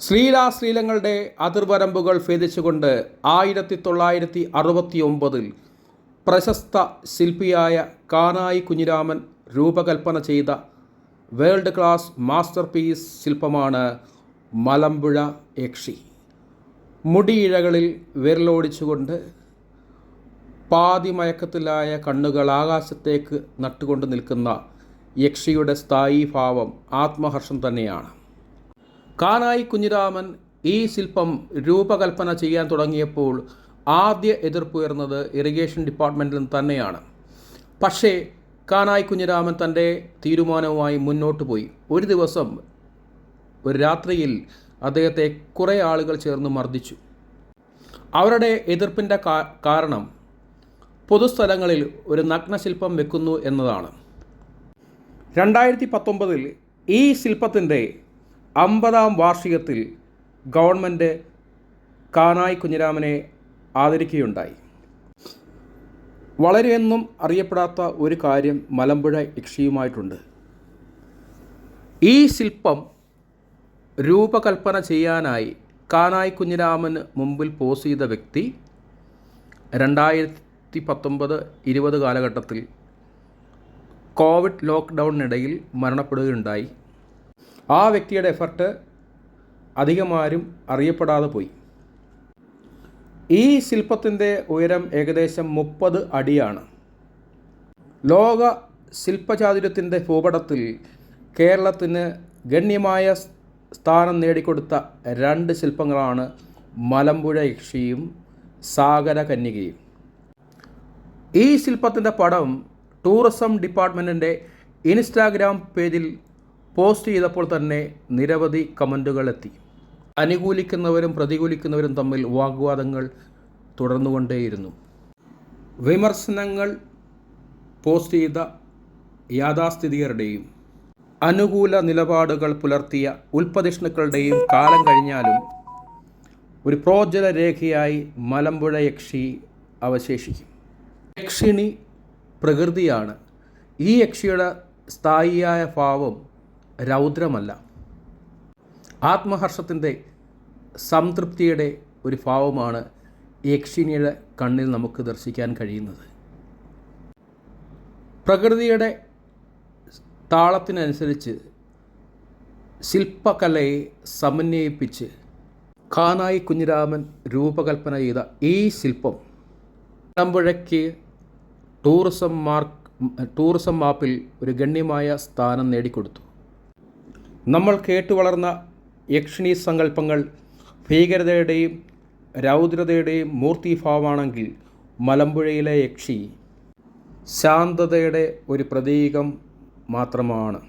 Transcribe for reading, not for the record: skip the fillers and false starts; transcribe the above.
ശ്രീലങ്ങളുടെ അതിർവരമ്പുകൾ ഭേദിച്ചുകൊണ്ട് 1969 പ്രശസ്ത ശില്പിയായ കാനായി കുഞ്ഞിരാമൻ രൂപകൽപ്പന ചെയ്ത വേൾഡ് ക്ലാസ് മാസ്റ്റർ പീസ് ശില്പമാണ് മലമ്പുഴ യക്ഷി. മുടിയിഴകളിൽ വിരലോടിച്ചുകൊണ്ട് പാതിമയക്കത്തിലായ കണ്ണുകൾ ആകാശത്തേക്ക് നട്ടുകൊണ്ട് നിൽക്കുന്ന യക്ഷിയുടെ സ്ഥായീ ഭാവം ആത്മഹർഷം തന്നെയാണ്. കാനായി കുഞ്ഞിരാമൻ ഈ ശില്പം രൂപകൽപ്പന ചെയ്യാൻ തുടങ്ങിയപ്പോൾ ആദ്യ എതിർപ്പുയർന്നത് ഇറിഗേഷൻ ഡിപ്പാർട്ട്മെൻറ്റിൽ നിന്ന് തന്നെയാണ്. പക്ഷേ കാനായി കുഞ്ഞിരാമൻ തൻ്റെ തീരുമാനവുമായി മുന്നോട്ട് പോയി. ഒരു ദിവസം ഒരു രാത്രിയിൽ അദ്ദേഹത്തെ കുറേ ആളുകൾ ചേർന്ന് മർദ്ദിച്ചു. അവരുടെ എതിർപ്പിൻ്റെ കാരണം പൊതുസ്ഥലങ്ങളിൽ ഒരു നഗ്നശില്പം വെക്കുന്നു എന്നതാണ്. 2019 ഈ ശില്പത്തിൻ്റെ 50ാം വാർഷികത്തിൽ ഗവൺമെൻറ് കാനായി കുഞ്ഞിരാമനെ ആദരിക്കുകയുണ്ടായി. വളരെയൊന്നും അറിയപ്പെടാത്ത ഒരു കാര്യം മലമ്പുഴ യക്ഷിയുമായിട്ടുണ്ട്. ഈ ശില്പം രൂപകൽപ്പന ചെയ്യാനായി കാനായി കുഞ്ഞിരാമന് മുമ്പിൽ പോസ് ചെയ്ത വ്യക്തി 2019-20 കാലഘട്ടത്തിൽ കോവിഡ് ലോക്ക്ഡൗണിനിടയിൽ മരണപ്പെടുകയുണ്ടായി. ആ വ്യക്തിയുടെ എഫർട്ട് അധികമാരും അറിയപ്പെടാതെ പോയി. ഈ ശില്പത്തിൻ്റെ ഉയരം ഏകദേശം 30 അടിയാണ്. ലോക ശില്പചാതുര്യത്തിൻ്റെ ഭൂപടത്തിൽ കേരളത്തിന് ഗണ്യമായ സ്ഥാനം നേടിക്കൊടുത്ത 2 ശില്പങ്ങളാണ് മലമ്പുഴ യക്ഷിയും സാഗര കന്യകയും. ഈ ശില്പത്തിൻ്റെ പടം ടൂറിസം ഡിപ്പാർട്ട്മെൻറ്റിൻ്റെ ഇൻസ്റ്റാഗ്രാം പേജിൽ പോസ്റ്റ് ചെയ്തപ്പോൾ തന്നെ നിരവധി കമൻറ്റുകൾ എത്തി. അനുകൂലിക്കുന്നവരും പ്രതികൂലിക്കുന്നവരും തമ്മിൽ വാഗ്വാദങ്ങൾ തുടർന്നുകൊണ്ടേയിരുന്നു. വിമർശനങ്ങൾ പോസ്റ്റ് ചെയ്ത യാഥാസ്ഥിതികരുടെയും അനുകൂല നിലപാടുകൾ പുലർത്തിയ ഉൽപ്പതിഷ്ണുക്കളുടെയും കാലം കഴിഞ്ഞാലും ഒരു പ്രോജ്വല രേഖയായി മലമ്പുഴ യക്ഷി അവശേഷിക്കും. യക്ഷിണി പ്രകൃതിയാണ്. ഈ യക്ഷിയുടെ സ്ഥായിയായ ഭാവം രൗദ്രമല്ല, ആത്മഹർഷത്തിൻ്റെ സംതൃപ്തിയുടെ ഒരു ഭാവമാണ് യക്ഷിണിയുടെ കണ്ണിൽ നമുക്ക് ദർശിക്കാൻ കഴിയുന്നത്. പ്രകൃതിയുടെ താളത്തിനനുസരിച്ച് ശില്പകലയെ സമന്വയിപ്പിച്ച് കാനായി കുഞ്ഞിരാമൻ രൂപകൽപ്പന ചെയ്ത ഈ ശില്പം മലമ്പുഴയ്ക്ക് ടൂറിസം മാപ്പിൽ ഒരു ഗണ്യമായ സ്ഥാനം നേടിക്കൊടുത്തു. നമ്മൾ കേട്ടുവളർന്ന യക്ഷിണി സങ്കല്പങ്ങൾ ഭീകരതയുടെയും രൗദ്രതയുടെയും മൂർത്തിഭാവമാണെങ്കിൽ മലമ്പുഴയിലെ യക്ഷി ശാന്തതയുടെ ഒരു പ്രതീകം മാത്രമാണ്.